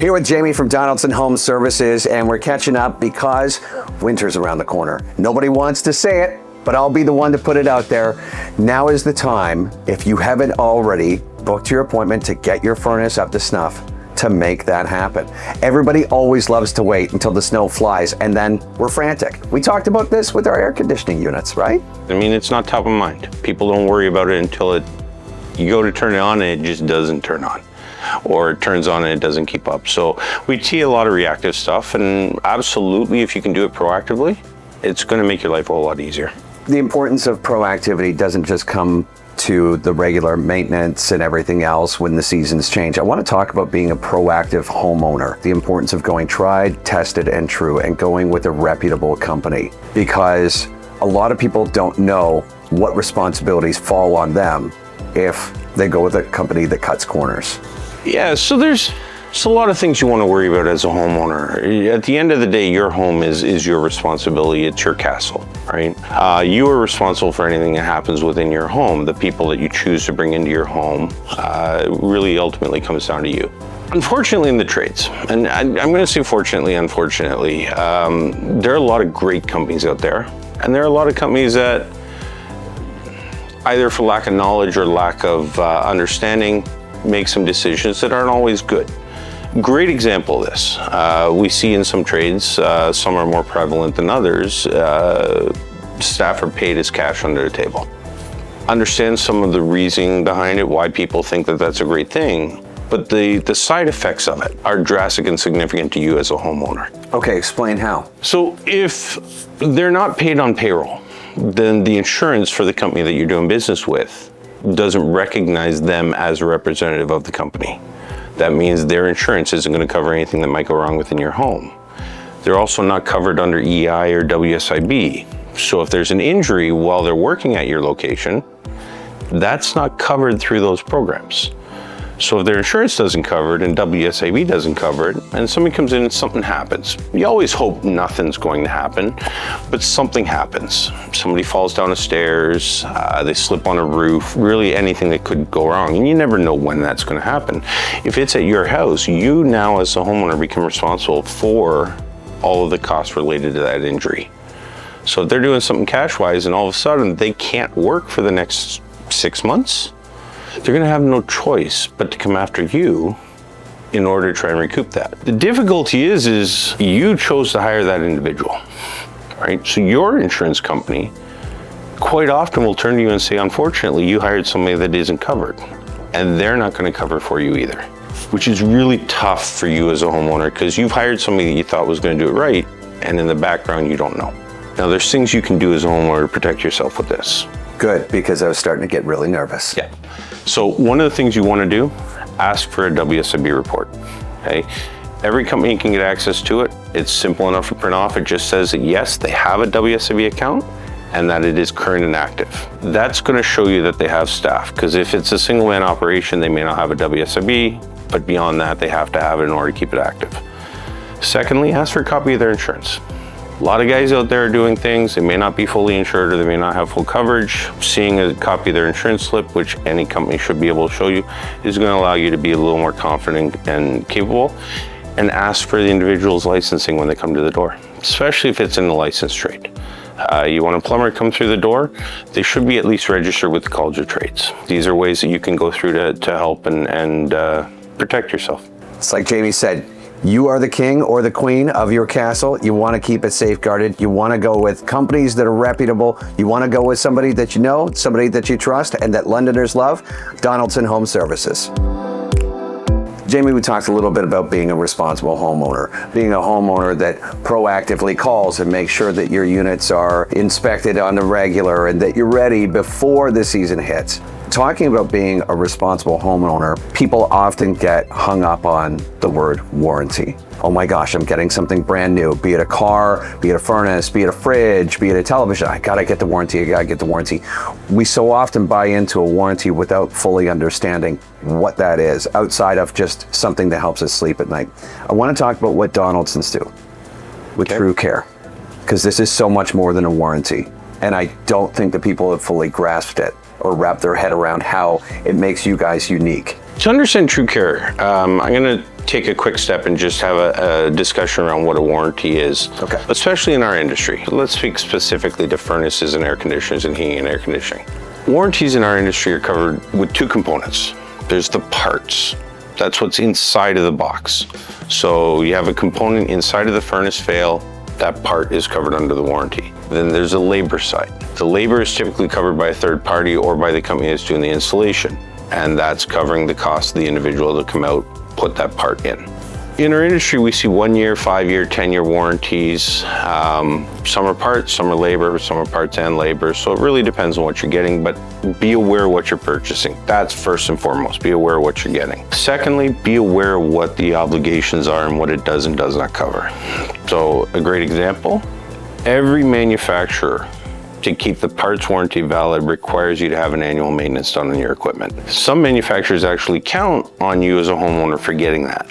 Here with Jamie from Donaldson Home Services, and we're catching up because winter's around the corner. Nobody wants to say it, but I'll be the one to put it out there. Now is the time, if you haven't already booked your appointment to get your furnace up to snuff, to make that happen. Everybody always loves to wait until the snow flies, and then we're frantic. We talked about this with our air conditioning units, right? I mean, it's not top of mind. People don't worry about it until you go to turn it on and it just doesn't turn on. Or it turns on and it doesn't keep up. So we see a lot of reactive stuff, and absolutely, if you can do it proactively, it's going to make your life a whole lot easier. The importance of proactivity doesn't just come to the regular maintenance and everything else when the seasons change. I want to talk about being a proactive homeowner, the importance of going tried, tested, and true, and going with a reputable company, because a lot of people don't know what responsibilities fall on them if they go with a company that cuts corners. Yeah, so there's a lot of things you want to worry about as a homeowner. At the end of the day, your home is your responsibility. It's your castle, right? You are responsible for anything that happens within your home. The people that you choose to bring into your home really ultimately comes down to you. Unfortunately, in the trades, and I'm going to say fortunately, unfortunately, there are a lot of great companies out there, and there are a lot of companies that either for lack of knowledge or lack of understanding make some decisions that aren't always good. Great example of this. We see in some trades, some are more prevalent than others, staff are paid as cash under the table. Understand some of the reasoning behind it, why people think that that's a great thing, but the side effects of it are drastic and significant to you as a homeowner. Okay, explain how. So if they're not paid on payroll, then the insurance for the company that you're doing business with doesn't recognize them as a representative of the company. That means their insurance isn't going to cover anything that might go wrong within your home. They're also not covered under EI or WSIB. So if there's an injury while they're working at your location, that's not covered through those programs. So if their insurance doesn't cover it and WSIB doesn't cover it, and somebody comes in and something happens, you always hope nothing's going to happen, but something happens. Somebody falls down the stairs, they slip on a roof, really anything that could go wrong, and you never know when that's going to happen. If it's at your house, you now as a homeowner become responsible for all of the costs related to that injury. So if they're doing something cash-wise and all of a sudden they can't work for the next 6 months, they're going to have no choice but to come after you in order to try and recoup that. The difficulty is you chose to hire that individual, right? So your insurance company quite often will turn to you and say, unfortunately, you hired somebody that isn't covered, and they're not going to cover for you either, which is really tough for you as a homeowner because you've hired somebody that you thought was going to do it right, and in the background, you don't know. Now, there's things you can do as a homeowner to protect yourself with this. Good, because I was starting to get really nervous. Yeah. So one of the things you want to do, ask for a WSIB report, okay? Every company can get access to it. It's simple enough to print off. It just says that yes, they have a WSIB account and that it is current and active. That's going to show you that they have staff, because if it's a single man operation, they may not have a WSIB, but beyond that, they have to have it in order to keep it active. Secondly, ask for a copy of their insurance. A lot of guys out there are doing things, they may not be fully insured or they may not have full coverage. Seeing a copy of their insurance slip, which any company should be able to show you, is going to allow you to be a little more confident and capable. And ask for the individual's licensing when they come to the door, especially if it's in the licensed trade. You want a plumber to come through the door, they should be at least registered with the College of Trades. These are ways that you can go through to help and protect yourself. It's like Jamie said, you are the king or the queen of your castle. You want to keep it safeguarded. You want to go with companies that are reputable. You want to go with somebody that you know, somebody that you trust, and that Londoners love. Donaldson Home Services. Jamie, we talked a little bit about being a responsible homeowner, being a homeowner that proactively calls and makes sure that your units are inspected on the regular and that you're ready before the season hits. Talking about being a responsible homeowner, people often get hung up on the word warranty. Oh my gosh, I'm getting something brand new, be it a car, be it a furnace, be it a fridge, be it a television. I gotta get the warranty, I gotta get the warranty. We so often buy into a warranty without fully understanding what that is, outside of just something that helps us sleep at night. I wanna talk about what Donaldsons do with True Care, because this is so much more than a warranty. And I don't think that people have fully grasped it or wrapped their head around how it makes you guys unique. To understand True Care, I'm going to take a quick step and just have a discussion around what a warranty is. Okay. Especially in our industry. Let's speak specifically to furnaces and air conditioners and heating and air conditioning. Warranties in our industry are covered with two components. There's the parts. That's what's inside of the box. So you have a component inside of the furnace fail, that part is covered under the warranty. Then there's a labor side. The labor is typically covered by a third party or by the company that's doing the installation. And that's covering the cost of the individual to come out, put that part in. In our industry, we see 1 year, 5 year, 10-year warranties. Some are parts, some are labor, some are parts and labor. So it really depends on what you're getting, but be aware of what you're purchasing. That's first and foremost, be aware of what you're getting. Secondly, be aware of what the obligations are and what it does and does not cover. So a great example, every manufacturer to keep the parts warranty valid requires you to have an annual maintenance done on your equipment. Some manufacturers actually count on you as a homeowner for getting that,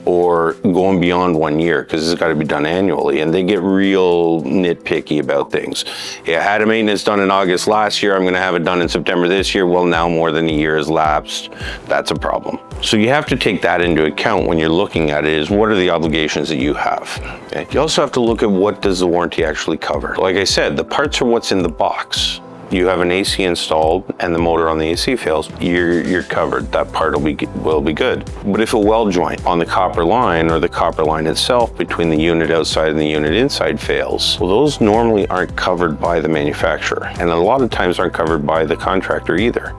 or going beyond 1 year, because it's got to be done annually, and they get real nitpicky about things. Hey, I had a maintenance done in August last year, I'm going to have it done in September this year. Well, now more than a year has lapsed. That's a problem. So you have to take that into account when you're looking at it, is what are the obligations that you have. Okay? You also have to look at what does the warranty actually cover. Like I said, the parts are what's in the box. You have an AC installed and the motor on the AC fails, you're covered. That part will be good. But if a weld joint on the copper line or the copper line itself between the unit outside and the unit inside fails, well, those normally aren't covered by the manufacturer, and a lot of times aren't covered by the contractor either.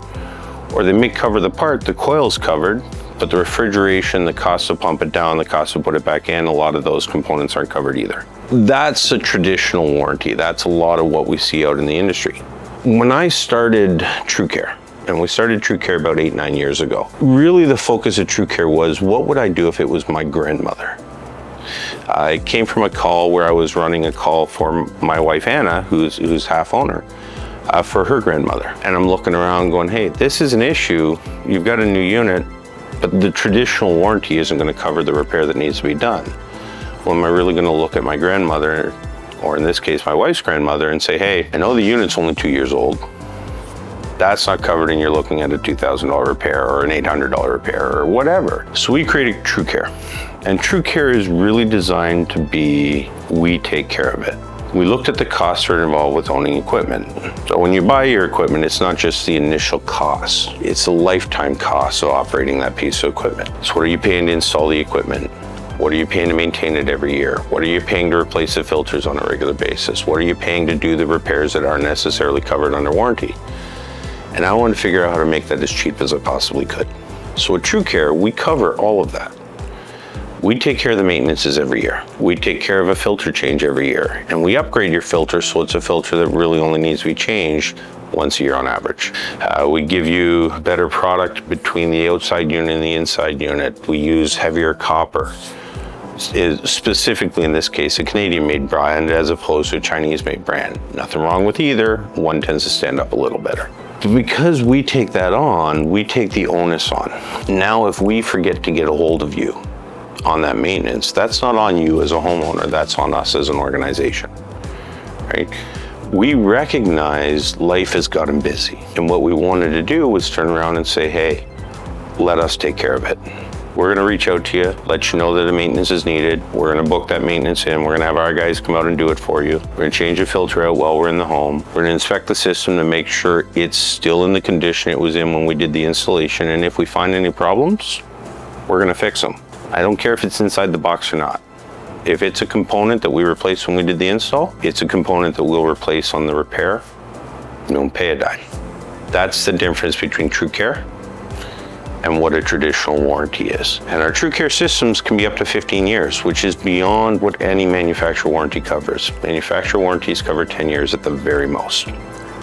Or they may cover the part, the coil's covered, but the refrigeration, the cost to pump it down, the cost to put it back in, a lot of those components aren't covered either. That's a traditional warranty. That's a lot of what we see out in the industry. When I started TrueCare, and we started TrueCare about 8-9 years ago, really the focus of TrueCare was, what would I do if it was my grandmother? It came from a call where I was running a call for my wife, Anna, who's half owner, for her grandmother. And I'm looking around going, hey, this is an issue. You've got a new unit, but the traditional warranty isn't going to cover the repair that needs to be done. Well, am I really going to look at my grandmother, or in this case, my wife's grandmother, and say, hey, I know the unit's only 2 years old. That's not covered, and you're looking at a $2,000 repair or an $800 repair or whatever. So we created TrueCare. And TrueCare is really designed to be, we take care of it. We looked at the costs that are involved with owning equipment. So when you buy your equipment, it's not just the initial cost, it's the lifetime cost of operating that piece of equipment. So what are you paying to install the equipment? What are you paying to maintain it every year? What are you paying to replace the filters on a regular basis? What are you paying to do the repairs that aren't necessarily covered under warranty? And I wanted to figure out how to make that as cheap as I possibly could. So at TrueCare, we cover all of that. We take care of the maintenances every year. We take care of a filter change every year. And we upgrade your filter so it's a filter that really only needs to be changed once a year on average. We give you a better product between the outside unit and the inside unit. We use heavier copper. Specifically in this case, a Canadian-made brand as opposed to a Chinese-made brand. Nothing wrong with either. One tends to stand up a little better. But because we take that on, we take the onus on. Now, if we forget to get a hold of you on that maintenance, that's not on you as a homeowner, that's on us as an organization, right? We recognize life has gotten busy, and what we wanted to do was turn around and say, hey, let us take care of it. We're gonna reach out to you, let you know that the maintenance is needed. We're gonna book that maintenance in. We're gonna have our guys come out and do it for you. We're gonna change the filter out while we're in the home. We're gonna inspect the system to make sure it's still in the condition it was in when we did the installation. And if we find any problems, we're gonna fix them. I don't care if it's inside the box or not. If it's a component that we replaced when we did the install, it's a component that we'll replace on the repair. You don't pay a dime. That's the difference between TrueCare and what a traditional warranty is. And our TrueCare systems can be up to 15 years, which is beyond what any manufacturer warranty covers. Manufacturer warranties cover 10 years at the very most.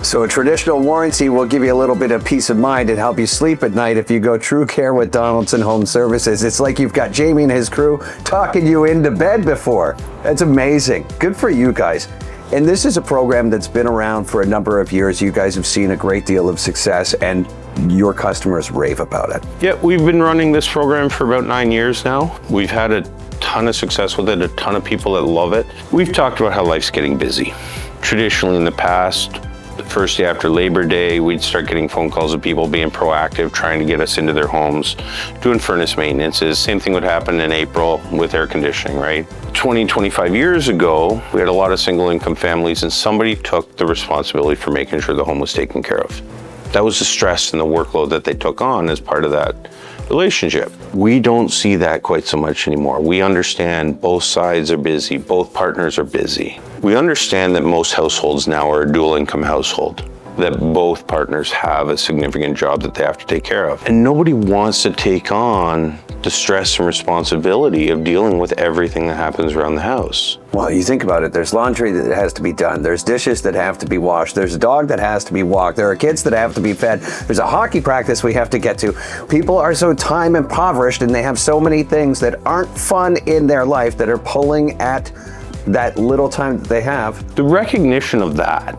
So a traditional warranty will give you a little bit of peace of mind and help you sleep at night if you go TrueCare with Donaldson Home Services. It's like you've got Jamie and his crew talking you into bed before. That's amazing. Good for you guys. And this is a program that's been around for a number of years. You guys have seen a great deal of success, and your customers rave about it. Yeah, we've been running this program for about 9 years now. We've had a ton of success with it, a ton of people that love it. We've talked about how life's getting busy. Traditionally in the past, The first day after Labor Day, we'd start getting phone calls of people being proactive, trying to get us into their homes, doing furnace maintenances. Same thing would happen in April with air conditioning, right? 25 years ago, we had a lot of single income families, and somebody took the responsibility for making sure the home was taken care of. That was the stress and the workload that they took on as part of that relationship. We don't see that quite so much anymore. We understand both sides are busy, both partners are busy. We understand that most households now are a dual income household, that both partners have a significant job that they have to take care of. And nobody wants to take on the stress and responsibility of dealing with everything that happens around the house. Well, you think about it, there's laundry that has to be done, there's dishes that have to be washed, there's a dog that has to be walked, there are kids that have to be fed, there's a hockey practice we have to get to. People are so time impoverished and they have so many things that aren't fun in their life that are pulling at that little time that they have. The recognition of that,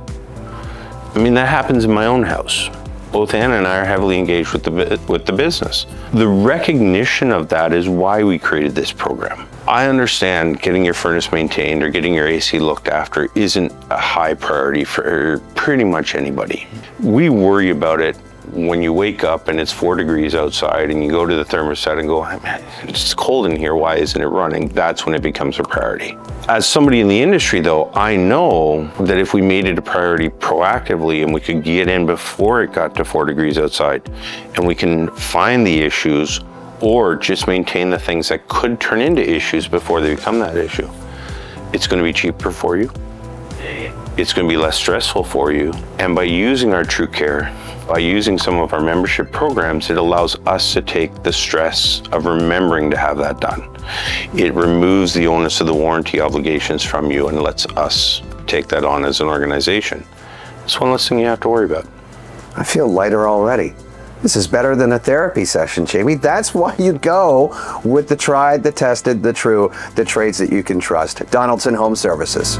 I mean, that happens in my own house. Both Anna and I are heavily engaged with the business. The recognition of that is why we created this program. I understand getting your furnace maintained or getting your AC looked after isn't a high priority for pretty much anybody. We worry about it when you wake up and it's 4 degrees outside and you go to the thermostat and go, man, it's cold in here, why isn't it running? That's when it becomes a priority. As somebody in the industry though, I know that if we made it a priority proactively and we could get in before it got to 4 degrees outside and we can find the issues or just maintain the things that could turn into issues before they become that issue, it's going to be cheaper for you. It's going to be less stressful for you. And by using our True Care, by using some of our membership programs, it allows us to take the stress of remembering to have that done. It removes the onus of the warranty obligations from you and lets us take that on as an organization. It's one less thing you have to worry about. I feel lighter already. This is better than a therapy session, Jamie. That's why you go with the tried, the tested, the true, the trades that you can trust. Donaldson Home Services.